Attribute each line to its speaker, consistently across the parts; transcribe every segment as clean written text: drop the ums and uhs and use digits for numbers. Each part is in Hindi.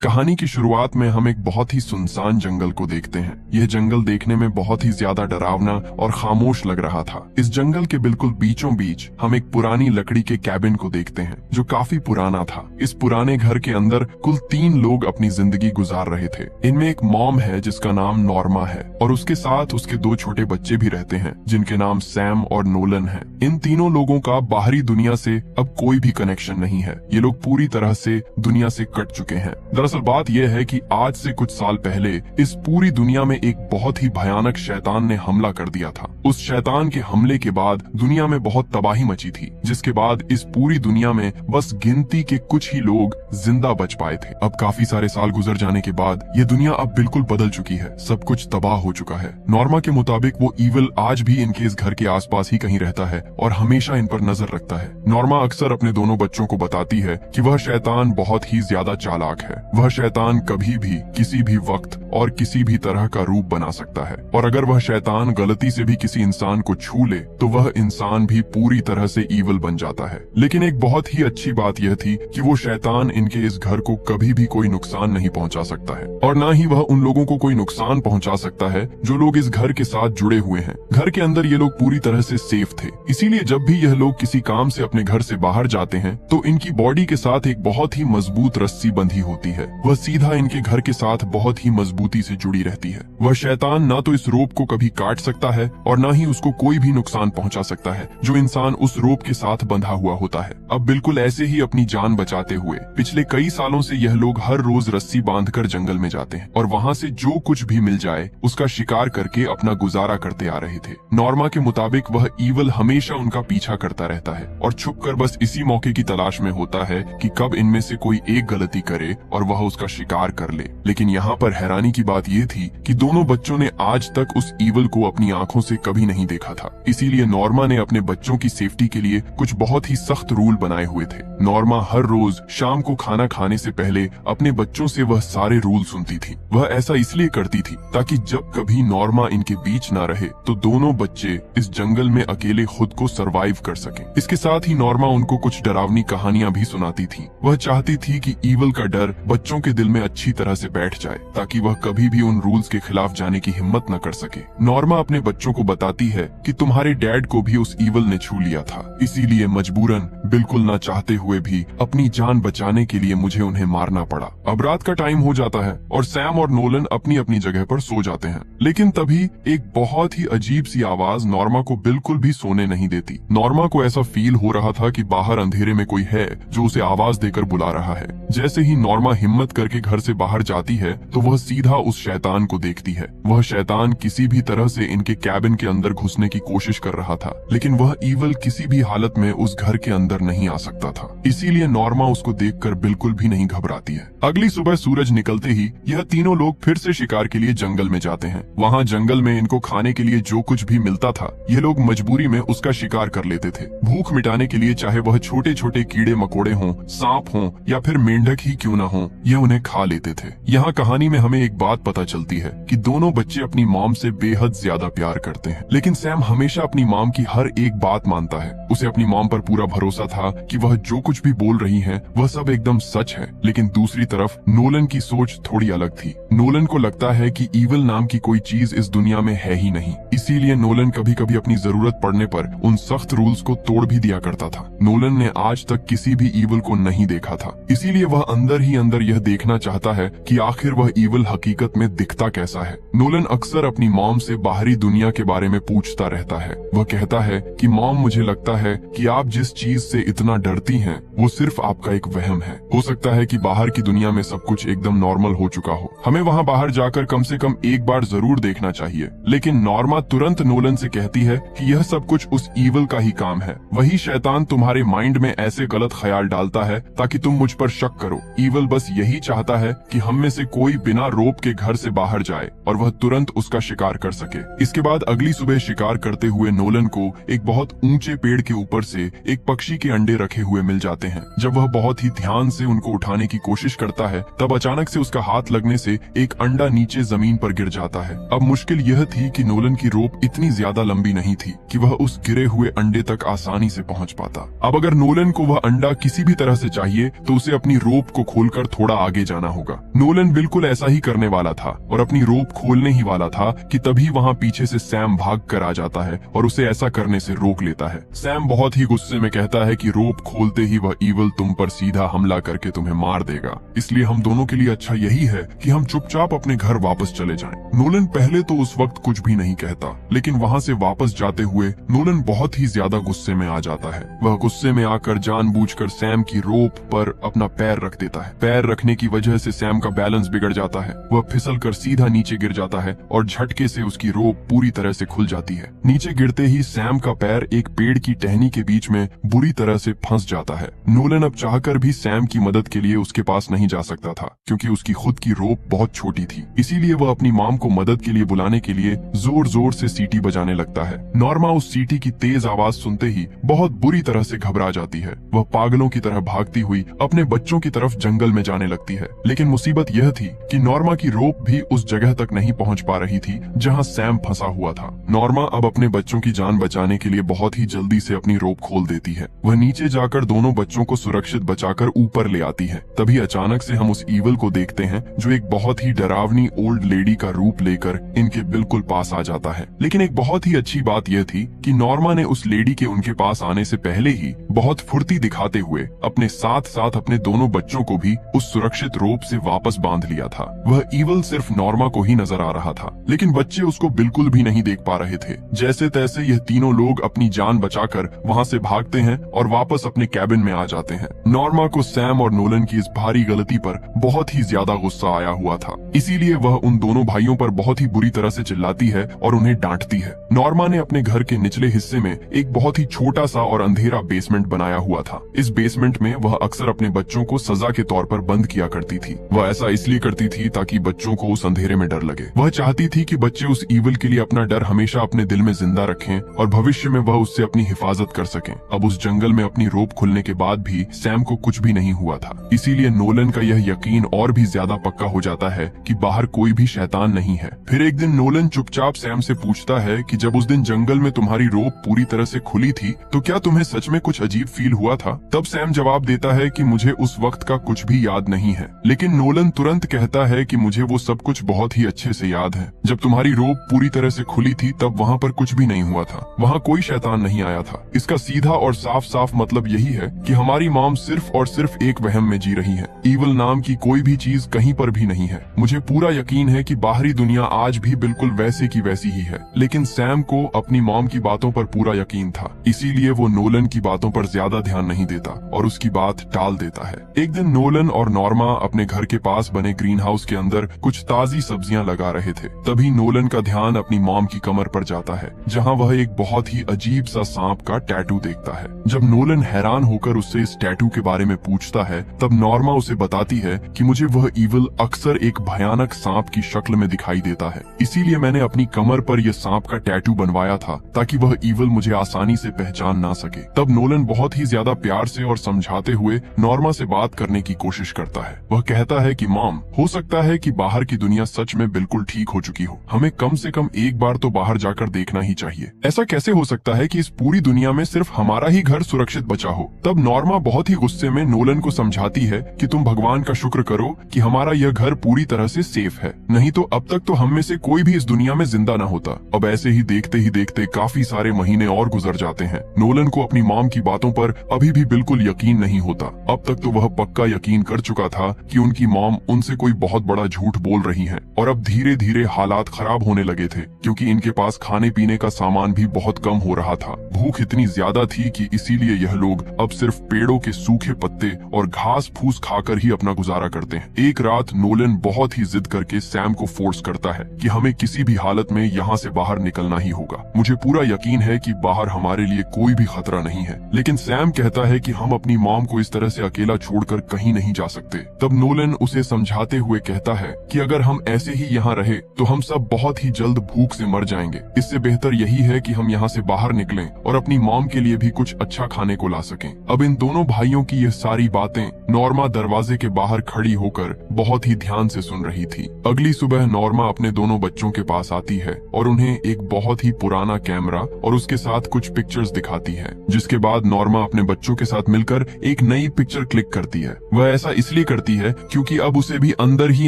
Speaker 1: कहानी की शुरुआत में हम एक बहुत ही सुनसान जंगल को देखते हैं। यह जंगल देखने में बहुत ही ज्यादा डरावना और खामोश लग रहा था। इस जंगल के बिल्कुल बीचों बीच हम एक पुरानी लकड़ी के कैबिन को देखते हैं जो काफी पुराना था। इस पुराने घर के अंदर कुल 3 लोग अपनी जिंदगी गुजार रहे थे। इनमें एक मॉम है जिसका नाम नॉर्मा है और उसके साथ उसके 2 छोटे बच्चे भी रहते हैं जिनके नाम सैम और नोलन है। इन तीनों लोगों का बाहरी दुनिया से अब कोई भी कनेक्शन नहीं है। ये लोग पूरी तरह से दुनिया से कट चुके हैं। दरअसल बात यह है कि आज से कुछ साल पहले इस पूरी दुनिया में एक बहुत ही भयानक शैतान ने हमला कर दिया था। उस शैतान के हमले के बाद दुनिया में बहुत तबाही मची थी, जिसके बाद इस पूरी दुनिया में बस गिनती के कुछ ही लोग जिंदा बच पाए थे। अब काफी सारे साल गुजर जाने के बाद ये दुनिया अब बिल्कुल बदल चुकी है। सब कुछ तबाह हो चुका है। नॉर्मा के मुताबिक वो ईविल आज भी इनके इस घर के आसपास ही कहीं रहता है और हमेशा इन पर नजर रखता है। नॉर्मा अक्सर अपने दोनों बच्चों को बताती है कि वह शैतान बहुत ही ज्यादा चालाक है। वह शैतान कभी भी किसी भी वक्त और किसी भी तरह का रूप बना सकता है और अगर वह शैतान गलती से भी किसी इंसान को छू ले तो वह इंसान भी पूरी तरह से ईविल बन जाता है। लेकिन एक बहुत ही अच्छी बात यह थी कि वो शैतान इनके इस घर को कभी भी कोई नुकसान नहीं पहुंचा सकता है और न ही वह उन लोगों को कोई नुकसान पहुंचा सकता है जो लोग इस घर के साथ जुड़े हुए हैं। घर के अंदर ये लोग पूरी तरह से सेफ थे, इसीलिए जब भी यह लोग किसी काम से अपने घर से बाहर जाते हैं तो इनकी बॉडी के साथ एक बहुत ही मजबूत रस्सी बंधी होती है। वह सीधा इनके घर के साथ बहुत ही मजबूती से जुड़ी रहती है। वह शैतान ना तो इस रोप को कभी काट सकता है और ना ही उसको कोई भी नुकसान पहुंचा सकता है जो इंसान उस रोप के साथ बंधा हुआ होता है। अब बिल्कुल ऐसे ही अपनी जान बचाते हुए पिछले कई सालों से यह लोग हर रोज रस्सी बांधकर जंगल में जाते हैं और वहाँ से जो कुछ भी मिल जाए उसका शिकार करके अपना गुजारा करते आ रहे थे। नॉर्मा के मुताबिक वह ईविल हमेशा उनका पीछा करता रहता है और छुपकर बस इसी मौके की तलाश में होता है कि कब इनमें से कोई एक गलती करे और वह उसका शिकार कर ले। लेकिन यहाँ पर हैरानी की बात यह थी कि दोनों बच्चों ने आज तक उस ईविल को अपनी आंखों से कभी नहीं देखा था। इसीलिए नॉर्मा ने अपने बच्चों की सेफ्टी के लिए कुछ बहुत ही सख्त रूल बनाए हुए थे। नॉर्मा हर रोज शाम को खाना खाने से पहले अपने बच्चों से वह सारे रूल सुनती थी। वह ऐसा इसलिए करती थी ताकि जब कभी नॉर्मा इनके बीच ना रहे तो दोनों बच्चे इस जंगल में अकेले खुद को सरवाइव कर सकें। इसके साथ ही नॉर्मा उनको कुछ डरावनी कहानियां भी सुनाती थी। वह चाहती थी कि ईविल का डर बच्चों के दिल में अच्छी तरह से बैठ जाए ताकि वह कभी भी उन रूल्स के खिलाफ जाने की हिम्मत न कर सके। नॉर्मा अपने बच्चों को बताती है कि तुम्हारे डैड को भी उस ईविल ने छू लिया था, इसीलिए मजबूरन बिल्कुल ना चाहते हुए भी अपनी जान बचाने के लिए मुझे उन्हें मारना पड़ा। अब रात का टाइम हो जाता है और सैम और नोलन अपनी अपनी जगह पर सो जाते हैं। लेकिन तभी एक बहुत ही अजीब सी आवाज नॉर्मा को बिल्कुल भी सोने नहीं देती। नॉर्मा को ऐसा फील हो रहा था कि बाहर अंधेरे में कोई है जो उसे आवाज देकर बुला रहा है। जैसे ही नॉर्मा हिम्मत करके घर से बाहर जाती है तो वह सीधा उस शैतान को देखती है। वह शैतान किसी भी तरह से इनके कैबिन के अंदर घुसने की कोशिश कर रहा था, लेकिन वह ईविल किसी भी हालत में उस घर के अंदर नहीं आ सकता था। इसीलिए नॉर्मा उसको देखकर बिल्कुल भी नहीं घबराती है। अगली सुबह सूरज निकलते ही यह तीनों लोग फिर से शिकार के लिए जंगल में जाते हैं। वहाँ जंगल में इनको खाने के लिए जो कुछ भी मिलता था ये लोग मजबूरी में उसका शिकार कर लेते थे। भूख मिटाने के लिए चाहे वह छोटे छोटे कीड़े मकोड़े हों, सांप हों या फिर मेंढक ही क्यों न हों, ये उन्हें खा लेते थे। यहाँ कहानी में हमें एक बात पता चलती है कि दोनों बच्चे अपनी मॉम से बेहद ज्यादा प्यार करते हैं, लेकिन सैम हमेशा अपनी मॉम की हर एक बात मानता है। उसे अपनी मॉम पर पूरा भरोसा था कि वह जो कुछ भी बोल रही है वह सब एकदम सच है। लेकिन दूसरी तरफ नोलन की सोच थोड़ी अलग थी। नोलन को लगता है कि ईविल नाम की कोई चीज इस दुनिया में है ही नहीं। इसीलिए नोलन कभी कभी अपनी जरूरत पड़ने पर उन सख्त रूल्स को तोड़ भी दिया करता था। नोलन ने आज तक किसी भी ईविल को नहीं देखा था, इसीलिए वह अंदर ही अंदर यह देखना चाहता है कि आखिर वह ईविल हकीकत में दिखता कैसा है। नोलन अक्सर अपनी मॉम से बाहरी दुनिया के बारे में पूछता रहता है। वह कहता है कि मॉम, मुझे लगता है कि आप जिस चीज से इतना डरती हैं वो सिर्फ आपका एक वहम है। हो सकता है कि बाहर की दुनिया में सब कुछ एकदम नॉर्मल हो चुका हो। हमें वहाँ बाहर जाकर कम से कम एक बार जरूर देखना चाहिए। लेकिन नॉर्मा तुरंत नोलन से कहती है कि यह सब कुछ उस ईविल का ही काम है। वही शैतान तुम्हारे माइंड में ऐसे गलत ख्याल डालता है ताकि तुम मुझ पर शक करो। ईविल बस यही चाहता है कि हम में से कोई बिना रोप रोप के घर से बाहर जाए और वह तुरंत उसका शिकार कर सके। इसके बाद अगली सुबह शिकार करते हुए नोलन को एक बहुत ऊंचे पेड़ के ऊपर से एक पक्षी के अंडे रखे हुए मिल जाते हैं। जब वह बहुत ही ध्यान से उनको उठाने की कोशिश करता है तब अचानक से उसका हाथ लगने से एक अंडा नीचे जमीन पर गिर जाता है। अब मुश्किल यह थी कि नोलन की रोप इतनी ज्यादा लंबी नहीं थी कि वह उस गिरे हुए अंडे तक आसानी से पहुंच पाता। अब अगर नोलन को वह अंडा किसी भी तरह से चाहिए तो उसे अपनी रोप को खोलकर थोड़ा आगे जाना होगा। नोलन बिल्कुल ऐसा ही करने वाला था और अपनी रोप खोलने ही वाला था कि तभी वहाँ पीछे से सैम भाग कर आ जाता है और उसे ऐसा करने से रोक लेता है। सैम बहुत ही गुस्से में कहता है कि रोप खोलते ही वह ईवल तुम पर सीधा हमला करके तुम्हें मार देगा, इसलिए हम दोनों के लिए अच्छा यही है कि हम चुपचाप अपने घर वापस चले जाएं। नोलन पहले तो उस वक्त कुछ भी नहीं कहता, लेकिन वहाँ से वापस जाते हुए नोलन बहुत ही ज्यादा गुस्से में आ जाता है। वह गुस्से में आकर जानबूझकर सैम की रोप पर अपना पैर रख देता है। पैर रखने की वजह से सैम का बैलेंस बिगड़ जाता है। वह फिसलकर सीधा नीचे गिर जाता है और झटके से उसकी रोप पूरी तरह से खुल जाती है। नीचे गिरते ही सैम का पैर एक पेड़ की टहनी के बीच में बुरी तरह से फंस जाता है। नोलन अब चाहकर भी सैम की मदद के लिए उसके पास नहीं जा सकता था, क्योंकि उसकी खुद की रोप बहुत छोटी थी। इसीलिए वह अपनी मॉम को मदद के लिए बुलाने के लिए जोर जोर से सीटी बजाने लगता है। नॉर्मा उस सीटी की तेज आवाज सुनते ही बहुत बुरी तरह से घबरा जाती है। वह पागलों की तरह भागती हुई अपने बच्चों की तरफ जंगल में जाने लगती है। लेकिन मुसीबत यह थी कि नॉर्मा की रोप भी उस जगह तक नहीं पहुंच पा रही थी जहां सैम फंसा हुआ था। नॉर्मा अब अपने बच्चों की जान बचाने के लिए बहुत ही जल्दी से अपनी रोप खोल देती है। वह नीचे जाकर दोनों बच्चों को सुरक्षित बचाकर ऊपर ले आती है। तभी अचानक से हम उस ईवल को देखते हैं जो एक बहुत ही डरावनी ओल्ड लेडी का रूप लेकर इनके बिल्कुल पास आ जाता है। लेकिन एक बहुत ही अच्छी बात यह थी कि नॉर्मा ने उस लेडी के उनके पास आने से पहले ही बहुत फुर्ती दिखाते हुए अपने साथ साथ अपने दोनों बच्चों को भी उस सुरक्षित रोप से वापस बांध लिया था। वह ईवल सिर्फ नॉर्मा को ही नजर आ रहा था, लेकिन बच्चे उसको बिल्कुल भी नहीं देख पा रहे थे। जैसे तैसे यह तीनों लोग अपनी जान बचाकर वहाँ से भागते हैं और वापस अपने कैबिन में आ जाते हैं। नॉर्मा को सैम और नोलन की इस भारी गलती पर बहुत ही ज्यादा गुस्सा आया हुआ था, इसीलिए वह उन दोनों भाइयों पर बहुत ही बुरी तरह से चिल्लाती है और उन्हें डांटती है। नॉर्मा ने अपने घर के निचले हिस्से में एक बहुत ही छोटा सा और अंधेरा बेसमेंट बनाया हुआ था। इस बेसमेंट में वह अक्सर अपने बच्चों को सजा के तौर पर बंद किया करती थी। वह ऐसा इसलिए करती थी ताकि बच्चों को उस अंधेरे में डर लगे। वह चाहती थी कि बच्चे उस ईवल के लिए अपना डर हमेशा अपने दिल में जिंदा रखें और भविष्य में वह उससे अपनी हिफाजत कर सकें। अब उस जंगल में अपनी रोप खुलने के बाद भी सैम को कुछ भी नहीं हुआ था, इसीलिए नोलन का यह यकीन और भी ज्यादा पक्का हो जाता है कि बाहर कोई भी शैतान नहीं है। फिर एक दिन नोलन चुपचाप सैम से पूछता है कि जब उस दिन जंगल में तुम्हारी रोप पूरी तरह से खुली थी तो क्या तुम्हें सच में कुछ अजीब फील हुआ था? तब सैम जवाब देता है कि मुझे उस वक्त का कुछ भी याद नहीं है, लेकिन नोलन तुरंत कहता है कि मुझे वो सब कुछ बहुत ही अच्छे से याद है। जब तुम्हारी रोप पूरी तरह से खुली थी तब वहाँ पर कुछ भी नहीं हुआ था, वहाँ कोई शैतान नहीं आया था। इसका सीधा और साफ साफ मतलब यही है कि हमारी मॉम सिर्फ और सिर्फ एक वहम में जी रही है। ईवल नाम की कोई भी चीज कहीं पर भी नहीं है। मुझे पूरा यकीन है कि बाहरी दुनिया आज भी बिल्कुल वैसे की वैसी ही है। लेकिन सैम को अपनी मॉम की बातों पर पूरा यकीन था, इसीलिए वो नोलन की बातों पर ज्यादा ध्यान नहीं देता और उसकी बात टाल देता है। एक दिन नोलन और नॉर्मा अपने घर के पास बने ग्रीन हाउस के अंदर कुछ ताजी सब्जियां लगा रहे थे। तभी नोलन का ध्यान अपनी मॉम की कमर पर जाता है, जहाँ वह एक बहुत ही अजीब सा सांप का टैटू देखता है। जब नोलन हैरान होकर उससे इस टैटू के बारे में पूछता है तब नॉर्मा उसे बताती है कि मुझे वह ईवल अक्सर एक भयानक सांप की शक्ल में दिखाई देता है, इसीलिए मैंने अपनी कमर पर यह सांप का टैटू बनवाया था ताकि वह ईवल मुझे आसानी से पहचान ना सके। तब नोलन बहुत ही ज्यादा प्यार से और समझाते हुए नॉर्मा से बात करने की कोशिश करता है। वह कहता है कि मॉम, हो सकता है कि बाहर की दुनिया सच में बिल्कुल ठीक हो चुकी हो, हमें कम से कम एक बार तो बाहर जाकर देखना ही चाहिए। ऐसा कैसे हो सकता है कि इस पूरी दुनिया में सिर्फ हमारा ही घर सुरक्षित बचा हो? तब नॉर्मा बहुत ही गुस्से में नोलन को समझाती है कि तुम भगवान का शुक्र करो कि हमारा यह घर पूरी तरह से सेफ है, नहीं तो अब तक तो हम में से कोई भी इस दुनिया में जिंदा न होता। अब ऐसे ही देखते काफी सारे महीने और गुजर जाते हैं। नोलन को अपनी मॉम की बातों पर अभी भी बिल्कुल यकीन नहीं होता। अब तक तो वह पक्का यकीन कर चुका था कि उनकी मॉम उनसे कोई बहुत बड़ा झूठ बोल रही है और अब धीरे धीरे हालात खराब होने लगे थे, क्योंकि इनके पास खाने पीने का सामान भी बहुत कम हो रहा था। भूख इतनी ज्यादा थी कि इसीलिए यह लोग अब सिर्फ पेड़ों के सूखे पत्ते और घास फूस खाकर ही अपना गुजारा करते हैं। एक रात नोलन बहुत ही जिद करके सैम को फोर्स करता है कि हमें किसी भी हालत में यहाँ से बाहर निकलना ही होगा। मुझे पूरा यकीन है कि बाहर हमारे लिए कोई भी खतरा नहीं है, लेकिन सैम कहता है कि हम अपनी मॉम को इस तरह से अकेला छोड़कर कहीं नहीं जा सकते। तब नोलन उसे समझाते हुए कहता है कि अगर हम ऐसे ही यहाँ रहे तो हम सब बहुत ही जल्द भूख से मर जाएंगे। इससे बेहतर यही है कि हम यहाँ से बाहर निकलें और अपनी मॉम के लिए भी कुछ अच्छा खाने को ला सकें। अब इन दोनों भाइयों की ये सारी बातें नॉर्मा दरवाजे के बाहर खड़ी होकर बहुत ही ध्यान से सुन रही थी। अगली सुबह नॉर्मा अपने दोनों बच्चों के पास आती है और उन्हें एक बहुत ही पुराना कैमरा और उसके साथ कुछ पिक्चर्स दिखाती है, जिसके बाद नॉर्मा अपने बच्चों के साथ मिलकर एक नई पिक्चर क्लिक करती है। वह ऐसा इसलिए करती है क्योंकि अब उसे भी अंदर ही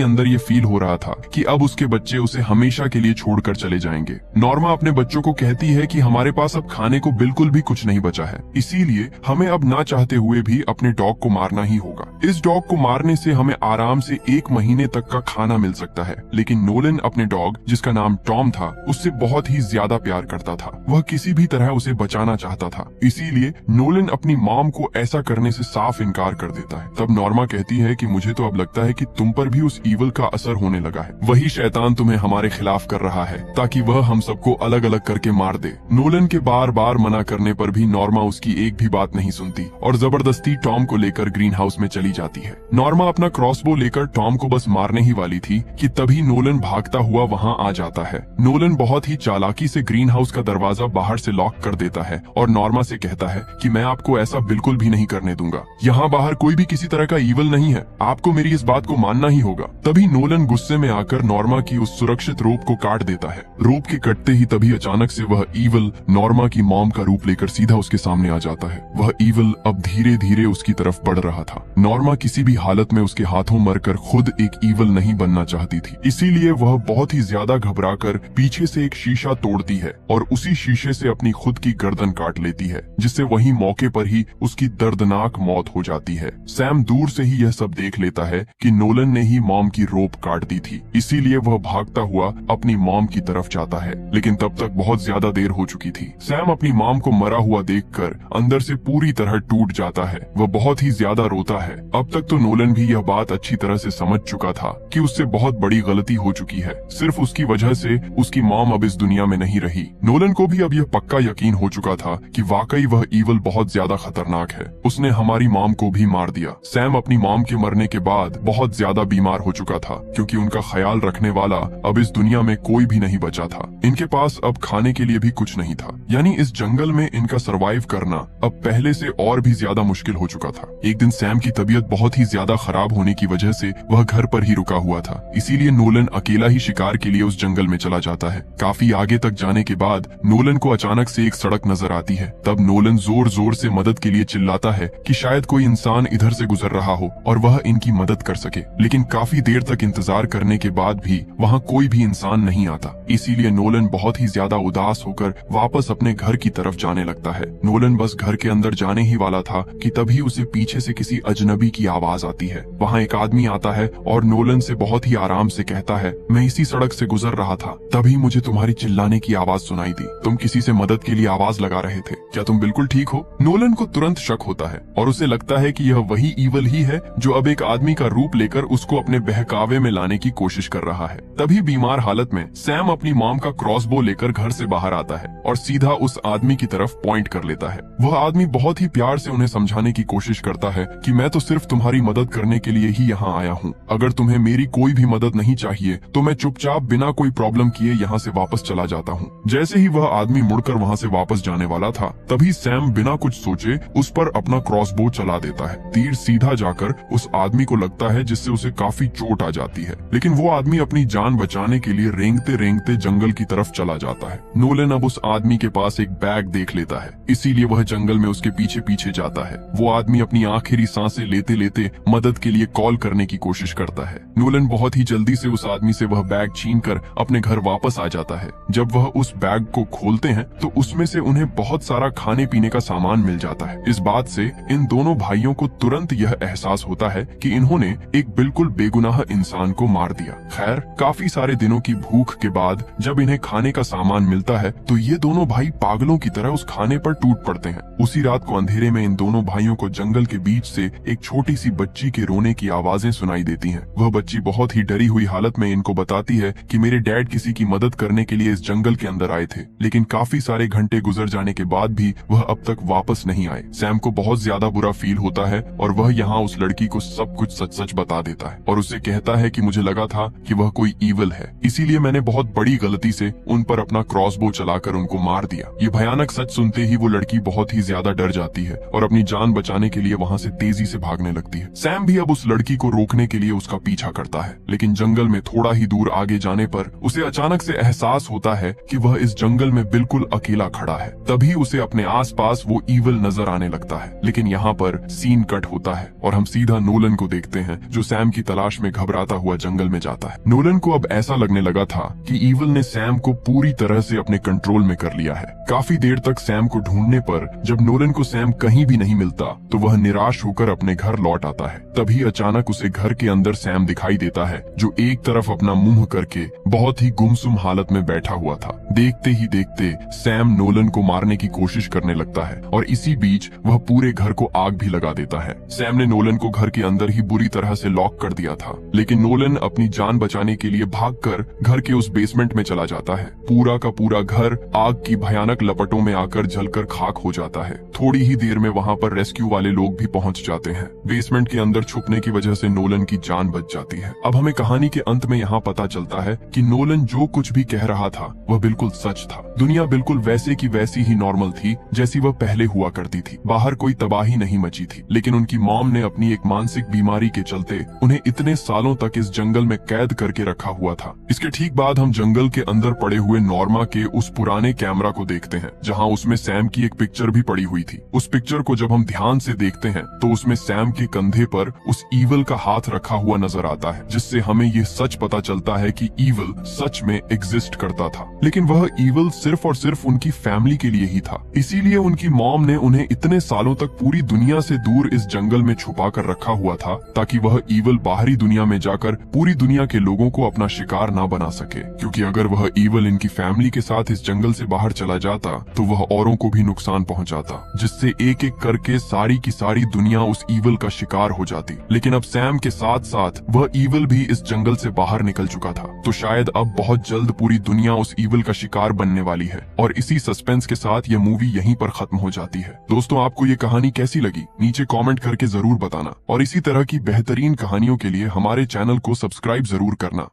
Speaker 1: अंदर ये फील हो रहा था कि अब उसके बच्चे उसे हमेशा के लिए छोड़कर चले जाएंगे। नॉर्मा अपने बच्चों को कहती है कि हमारे पास अब खाने को बिल्कुल भी कुछ नहीं बचा है, इसीलिए हमें अब ना चाहते हुए भी अपने डॉग को मारना ही होगा। इस डॉग को मारने से हमें आराम से 1 महीने तक का खाना मिल सकता है। लेकिन नोलन अपने डॉग, जिसका नाम टॉम था, उससे बहुत ही ज्यादा प्यार करता था। वह किसी भी तरह उसे बचाना चाहता था, इसीलिए नोलन अपनी मॉम को ऐसा करने से साफ इनकार कर देता है। तब नॉर्मा कहती है कि मुझे तो अब लगता है कि तुम पर भी उस ईवल का असर होने लगा है। वही शैतान तुम्हें हमारे खिलाफ कर रहा है ताकि वह हम सबको अलग अलग करके मार दे। नोलन के बार बार मना करने पर भी नॉर्मा उसकी एक भी बात नहीं सुनती और जबरदस्ती टॉम को लेकर ग्रीन हाउस में चली जाती है। नॉर्मा अपना क्रॉसबो लेकर टॉम को बस मारने ही वाली थी कि तभी नोलन भागता हुआ वहां आ जाता है। नोलन बहुत ही चालाकी से ग्रीन हाउस का दरवाजा बाहर से लॉक कर देता है और नॉर्मा से कहता है कि मैं आपको ऐसा बिल्कुल भी नहीं करने दूंगा। यहाँ बाहर कोई भी किसी तरह का ईवल नहीं है, आपको मेरी इस बात को मानना ही होगा। तभी नोलन गुस्से में आकर नॉर्मा की उस सुरक्षित रोप को काट देता है। रोप के कटते ही तभी अचानक से वह ईवल नॉर्मा की मॉम का रूप लेकर सीधा उसके सामने आ जाता है। वह ईवल अब धीरे धीरे उसकी तरफ बढ़ रहा था। नॉर्मा किसी भी हालत में उसके हाथों मरकर खुद एक ईवल नहीं बनना चाहती थी, इसीलिए वह बहुत ही ज्यादा घबराकर पीछे से एक शीशा तोड़ती है और उसी शीशे से अपनी खुद की गर्दन काट लेती है, जिससे वही मौके पर ही उसकी दर्दनाक मौत हो जाती है। सैम दूर से ही यह सब देख लेता है कि नोलन ने ही मॉम की रोप काट दी थी, इसीलिए वह भागता हुआ अपनी मॉम की तरफ जाता है। लेकिन तब तक बहुत ज्यादा देर हो चुकी थी। सैम अपनी मॉम को मरा हुआ देखकर अंदर से पूरी तरह टूट जाता है। वह बहुत ही ज्यादा रोता है। अब तक तो नोलन भी यह बात अच्छी तरह से समझ चुका था कि उससे बहुत बड़ी गलती हो चुकी है। सिर्फ उसकी वजह से उसकी मॉम अब इस दुनिया में नहीं रही। नोलन को भी अब यह पक्का यकीन हो चुका था कि वाकई वह ईवल बहुत ज्यादा खतरनाक है। उसने हमारी मॉम को भी मार दिया। सैम अपनी मॉम के मरने के बाद बहुत ज्यादा बीमार हो चुका था, क्योंकि उनका ख्याल रखने वाला अब इस दुनिया में कोई भी नहीं बचा था। इनके पास अब खाने के लिए भी कुछ नहीं था, यानी इस जंगल में इनका सरवाइव करना अब पहले से और भी ज्यादा मुश्किल हो चुका था। एक दिन सैम की तबीयत बहुत ही ज्यादा खराब होने की वजह से वह घर पर ही रुका हुआ था, इसीलिए नोलन अकेला ही शिकार के लिए उस जंगल में चला जाता है। काफी आगे तक जाने के बाद नोलन को अचानक से एक सड़क नजर आती है। तब नोलन जोर जोर से मदद के लिए चिल्लाता है कि शायद कोई इंसान इधर से गुजर रहा हो और वह इनकी मदद कर सके। लेकिन काफी देर तक इंतजार करने के बाद भी वहाँ कोई भी इंसान नहीं आता, इसीलिए नोलन बहुत ही ज्यादा उदास होकर वापस अपने घर की तरफ जाने लगता है। नोलन बस घर के अंदर जाने ही वाला था कि तभी उसे पीछे से किसी अजनबी की आवाज आती है। वहाँ एक आदमी आता है और नोलन से बहुत ही आराम से कहता है, मैं इसी सड़क से गुजर रहा था, तभी मुझे तुम्हारी चिल्लाने की आवाज सुनाई दी। तुम किसी से मदद के लिए आवाज लगा रहे थे, क्या तुम बिल्कुल ठीक हो? नोलन को तुरंत शक होता है और उसे लगता है कि यह वही ईवल ही है जो अब एक आदमी का रूप लेकर उसको अपने बहकावे में लाने की कोशिश कर रहा है। तभी बीमार हालत में सैम अपनी मॉम का क्रॉसबो लेकर घर से बाहर आता है और सीधा उस आदमी की तरफ पॉइंट कर लेता है। वह आदमी बहुत ही प्यार से उन्हें समझाने की कोशिश करता है कि मैं तो सिर्फ तुम्हारी मदद करने के लिए ही यहाँ आया हूँ। अगर तुम्हें मेरी कोई भी मदद नहीं चाहिए तो मैं चुपचाप बिना कोई प्रॉब्लम किए यहाँ से वापस चला जाता हूँ। जैसे ही वह आदमी मुड़कर वहाँ से वापस जाने वाला था, तभी सैम बिना कुछ सोचे उस पर अपना क्रॉसबो चला देता है। तीर सीधा जाकर उस आदमी को लगता है, जिससे उसे काफी चोट आ जाती है। लेकिन वो आदमी अपनी जान बचाने के लिए रेंगते रेंगते जंगल की तरफ चला जाता है। नोलन अब उस आदमी के पास एक बैग देख लेता है, इसीलिए वह जंगल में उसके पीछे पीछे जाता है। वो आदमी अपनी आखिरी सांसें लेते लेते मदद के लिए कॉल करने की कोशिश करता है। नोलन बहुत ही जल्दी से उस आदमी से वह बैग छीनकर अपने घर वापस आ जाता है। जब वह उस बैग को खोलते हैं तो उसमें से उन्हें बहुत सारा खाने पीने का सामान मिल जाता है। इस बात से इन दोनों भाइयों को तुरंत यह एहसास होता है कि इन्होंने एक बिल्कुल बेगुनाह इंसान को मार दिया। खैर, काफी सारे दिनों की भूख के बाद जब इन्हें खाने का सामान मिलता है तो ये दोनों भाई पागलों की तरह उस खाने पर टूट पड़ते हैं। उसी रात को अंधेरे में इन दोनों भाइयों को जंगल के बीच से एक छोटी सी बच्ची के रोने की आवाजें सुनाई देती हैं। वह बच्ची बहुत ही डरी हुई हालत में इनको बताती है कि मेरे डैड किसी की मदद करने के लिए इस जंगल के अंदर आए थे, लेकिन काफी सारे घंटे गुजर जाने के बाद भी वह अब तक वापस नहीं आए। सैम को बहुत ज्यादा बुरा फील होता है और वह यहाँ उस लड़की को सब कुछ सच सच बता देता है और उसे कहता कहता है कि मुझे लगा था कि वह कोई ईविल है, इसीलिए मैंने बहुत बड़ी गलती से उन पर अपना क्रॉसबो चलाकर उनको मार दिया। ये भयानक सच सुनते ही वो लड़की बहुत ही ज्यादा डर जाती है और अपनी जान बचाने के लिए वहाँ से तेजी से भागने लगती है। सैम भी अब उस लड़की को रोकने के लिए उसका पीछा करता है, लेकिन जंगल में थोड़ा ही दूर आगे जाने पर उसे अचानक से एहसास होता है कि वह इस जंगल में बिल्कुल अकेला खड़ा है। तभी उसे अपने आसपास वो ईविल नजर आने लगता है। लेकिन यहाँ पर सीन कट होता है और हम सीधा नोलन को देखते हैं, जो सैम की तलाश में घबराता हुआ जंगल में जाता है। नोलन को अब ऐसा लगने लगा था कि ईविल ने सैम को पूरी तरह से अपने कंट्रोल में कर लिया है। काफी देर तक सैम को ढूंढने पर जब नोलन को सैम कहीं भी नहीं मिलता तो वह निराश होकर अपने घर लौट आता है। तभी अचानक उसे घर के अंदर सैम दिखाई देता है, जो एक तरफ अपना मुंह करके बहुत ही गुमसुम हालत में बैठा हुआ था। देखते ही देखते सैम नोलन को मारने की कोशिश करने लगता है और इसी बीच वह पूरे घर को आग भी लगा देता है। सैम ने नोलन को घर के अंदर ही बुरी तरह से लॉक कर दिया था, लेकिन नोलन अपनी जान बचाने के लिए भागकर घर के उस बेसमेंट में चला जाता है। पूरा का पूरा घर आग की भयानक लपटों में आकर जलकर खाक हो जाता है। थोड़ी ही देर में वहाँ पर रेस्क्यू वाले लोग भी पहुँच जाते हैं। बेसमेंट के अंदर छुपने की वजह से नोलन की जान बच जाती है। अब हमें कहानी के अंत में यहाँ पता चलता है कि नोलन जो कुछ भी कह रहा था वह बिल्कुल सच था। दुनिया बिल्कुल वैसे की वैसी ही नॉर्मल थी जैसी वह पहले हुआ करती थी। बाहर कोई तबाही नहीं मची थी, लेकिन उनकी मॉम ने अपनी एक मानसिक बीमारी के चलते उन्हें इतने सालों तक इस जंगल में कैद करके रखा हुआ था। इसके ठीक बाद हम जंगल के अंदर पड़े हुए नॉर्मा के उस पुराने कैमरा को देखते हैं, जहाँ उसमें सैम की एक पिक्चर भी पड़ी हुई थी। उस पिक्चर को जब हम ध्यान से देखते हैं तो उसमें सैम के कंधे पर उस ईविल का हाथ रखा हुआ नजर आता है, जिससे हमें ये सच पता चलता है कि ईविल सच में एग्जिस्ट करता था। लेकिन वह ईविल सिर्फ और सिर्फ उनकी फैमिली के लिए ही था। इसीलिए उनकी मॉम ने उन्हें इतने सालों तक पूरी दुनिया से दूर इस जंगल में छुपा कर रखा हुआ था, ताकि वह ईविल बाहरी दुनिया में जाकर पूरी दुनिया के लोगों को अपना शिकार ना बना सके। क्योंकि अगर वह ईविल इनकी फैमिली के साथ इस जंगल से बाहर चला जाता तो वह औरों को भी नुकसान पहुंचाता, जिससे एक एक करके सारी की सारी दुनिया उस ईविल का शिकार हो जाती। लेकिन अब सैम के साथ साथ वह ईविल भी इस जंगल से बाहर निकल चुका था, तो शायद अब बहुत जल्द पूरी दुनिया उस ईविल का शिकार बनने वाली है। और इसी सस्पेंस के साथ यह मूवी यहीं पर खत्म हो जाती है। दोस्तों, आपको ये कहानी कैसी लगी नीचे कमेंट करके जरूर बताना, और इसी तरह की बेहतरीन कहानियों के लिए हमारे चैनल को सब्सक्राइब जरूर करना।